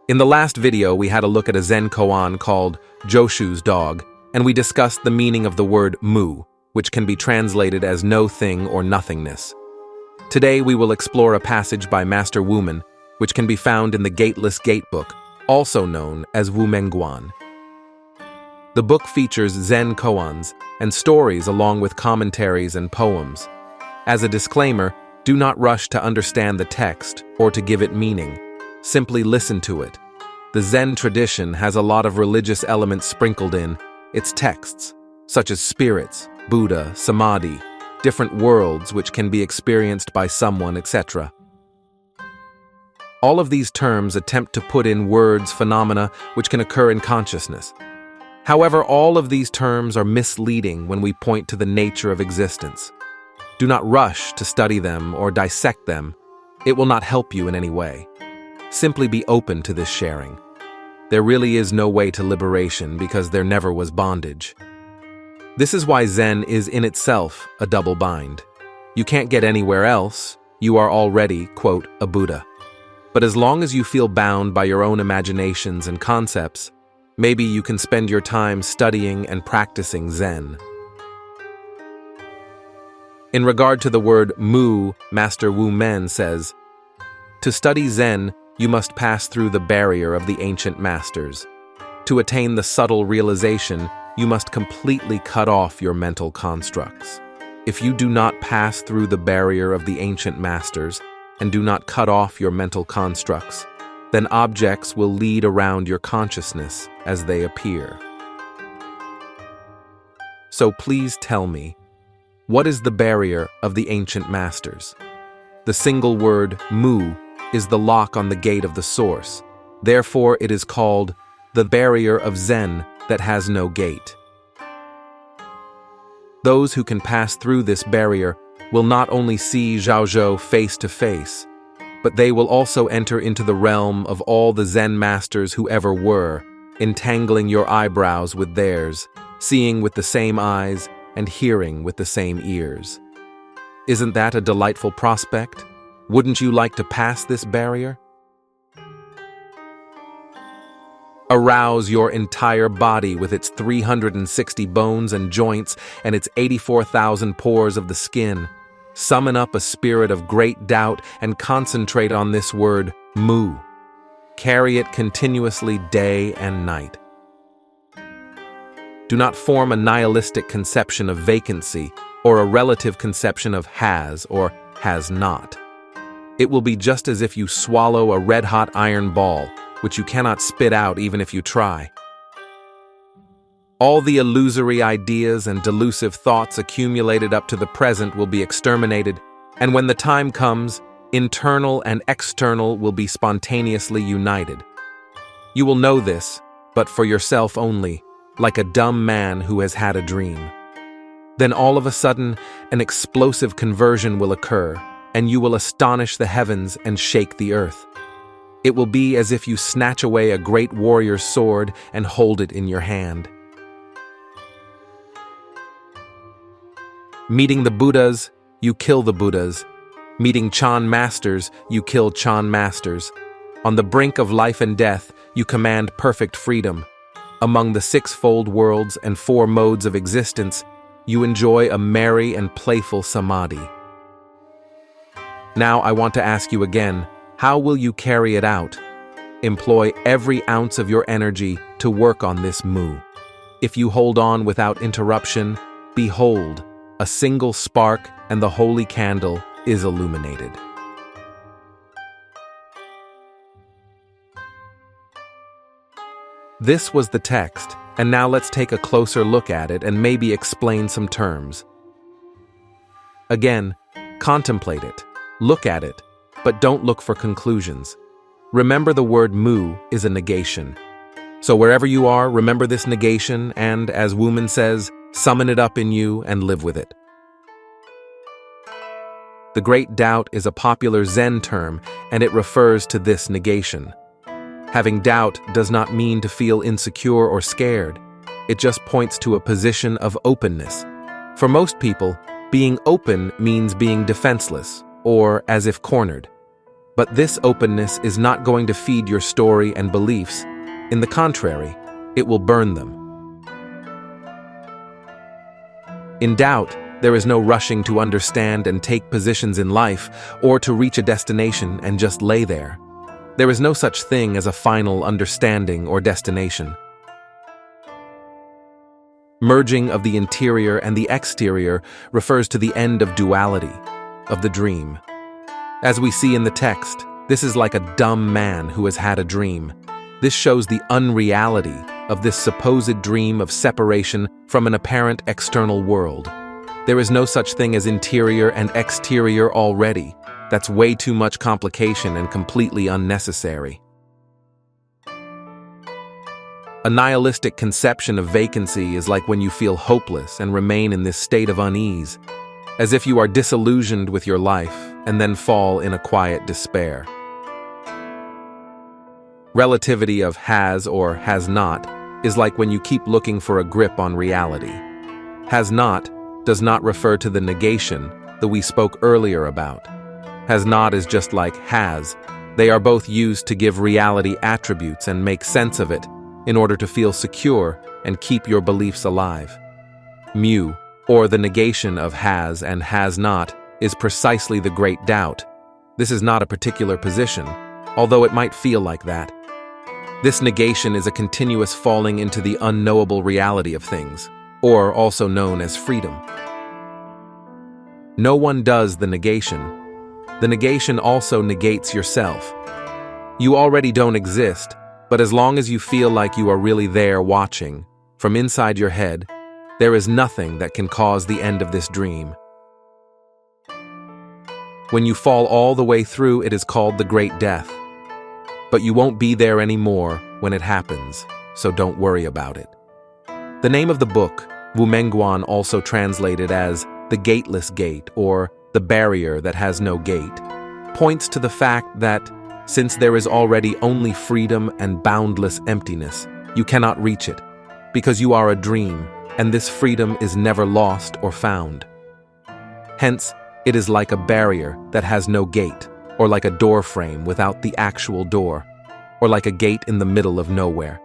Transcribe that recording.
In the last video, we had a look at a Zen koan called Joshu's dog, and we discussed the meaning of the word mu, which can be translated as no thing or nothingness. Today, we will explore a passage by Master Wumen, which can be found in the Gateless Gatebook, also known as Wumenguan. The book features Zen koans and stories along with commentaries and poems. As a disclaimer, do not rush to understand the text or to give it meaning. Simply listen to it. The Zen tradition has a lot of religious elements sprinkled in its texts, such as spirits, Buddha, samadhi, different worlds which can be experienced by someone, etc. All of these terms attempt to put in words phenomena which can occur in consciousness. However, all of these terms are misleading when we point to the nature of existence. Do not rush to study them or dissect them. It will not help you in any way. Simply be open to this sharing. There really is no way to liberation because there never was bondage. This is why Zen is in itself a double bind. You can't get anywhere else. You are already, quote, a Buddha. But as long as you feel bound by your own imaginations and concepts, maybe you can spend your time studying and practicing Zen. In regard to the word mu, Master Wu Men says, "To study Zen, you must pass through the barrier of the ancient masters. To attain the subtle realization, you must completely cut off your mental constructs. If you do not pass through the barrier of the ancient masters and do not cut off your mental constructs, then objects will lead around your consciousness as they appear." So please tell me, what is the barrier of the ancient masters? The single word mu is the lock on the gate of the source. Therefore, it is called the barrier of Zen that has no gate. Those who can pass through this barrier will not only see Zhaozhou face to face, but they will also enter into the realm of all the Zen masters who ever were, entangling your eyebrows with theirs, seeing with the same eyes, and hearing with the same ears. Isn't that a delightful prospect? Wouldn't you like to pass this barrier? Arouse your entire body with its 360 bones and joints and its 84,000 pores of the skin. Summon up a spirit of great doubt and concentrate on this word, mu. Carry it continuously day and night. Do not form a nihilistic conception of vacancy or a relative conception of has or has not. It will be just as if you swallow a red-hot iron ball, which you cannot spit out even if you try. All the illusory ideas and delusive thoughts accumulated up to the present will be exterminated, and when the time comes, internal and external will be spontaneously united. You will know this, but for yourself only, like a dumb man who has had a dream. Then all of a sudden, an explosive conversion will occur, and you will astonish the heavens and shake the earth. It will be as if you snatch away a great warrior's sword and hold it in your hand. Meeting the Buddhas, you kill the Buddhas. Meeting Chan masters, you kill Chan masters. On the brink of life and death, you command perfect freedom. Among the sixfold worlds and four modes of existence, you enjoy a merry and playful samadhi. Now I want to ask you again, how will you carry it out? Employ every ounce of your energy to work on this mu. If you hold on without interruption, behold, a single spark and the holy candle is illuminated. This was the text, and now let's take a closer look at it and maybe explain some terms. Again, contemplate it. Look at it, but don't look for conclusions. Remember the word mu is a negation. So wherever you are, remember this negation and, as Wumen says, summon it up in you and live with it. The great doubt is a popular Zen term, and it refers to this negation. Having doubt does not mean to feel insecure or scared. It just points to a position of openness. For most people, being open means being defenseless, or as if cornered. But this openness is not going to feed your story and beliefs. In the contrary, it will burn them. In doubt, there is no rushing to understand and take positions in life, or to reach a destination and just lay there. There is no such thing as a final understanding or destination. Merging of the interior and the exterior refers to the end of duality, of the dream. As we see in the text, this is like a dumb man who has had a dream. This shows the unreality of this supposed dream of separation from an apparent external world. There is no such thing as interior and exterior already. That's way too much complication and completely unnecessary. A nihilistic conception of vacancy is like when you feel hopeless and remain in this state of unease, as if you are disillusioned with your life and then fall in a quiet despair. Relativity of has or has not is like when you keep looking for a grip on reality. Has not does not refer to the negation that we spoke earlier about. Has not is just like has. They are both used to give reality attributes and make sense of it in order to feel secure and keep your beliefs alive. Mu, or the negation of has and has not, is precisely the great doubt. This is not a particular position, although it might feel like that. This negation is a continuous falling into the unknowable reality of things, or also known as freedom. No one does the negation. The negation also negates yourself. You already don't exist, but as long as you feel like you are really there watching, from inside your head, there is nothing that can cause the end of this dream. When you fall all the way through, it is called the Great Death. But you won't be there anymore when it happens, so don't worry about it. The name of the book, Wumengguan, also translated as the Gateless Gate or the Barrier that has no gate, points to the fact that since there is already only freedom and boundless emptiness, you cannot reach it, because you are a dream, and this freedom is never lost or found. Hence, it is like a barrier that has no gate, or like a door frame without the actual door, or like a gate in the middle of nowhere.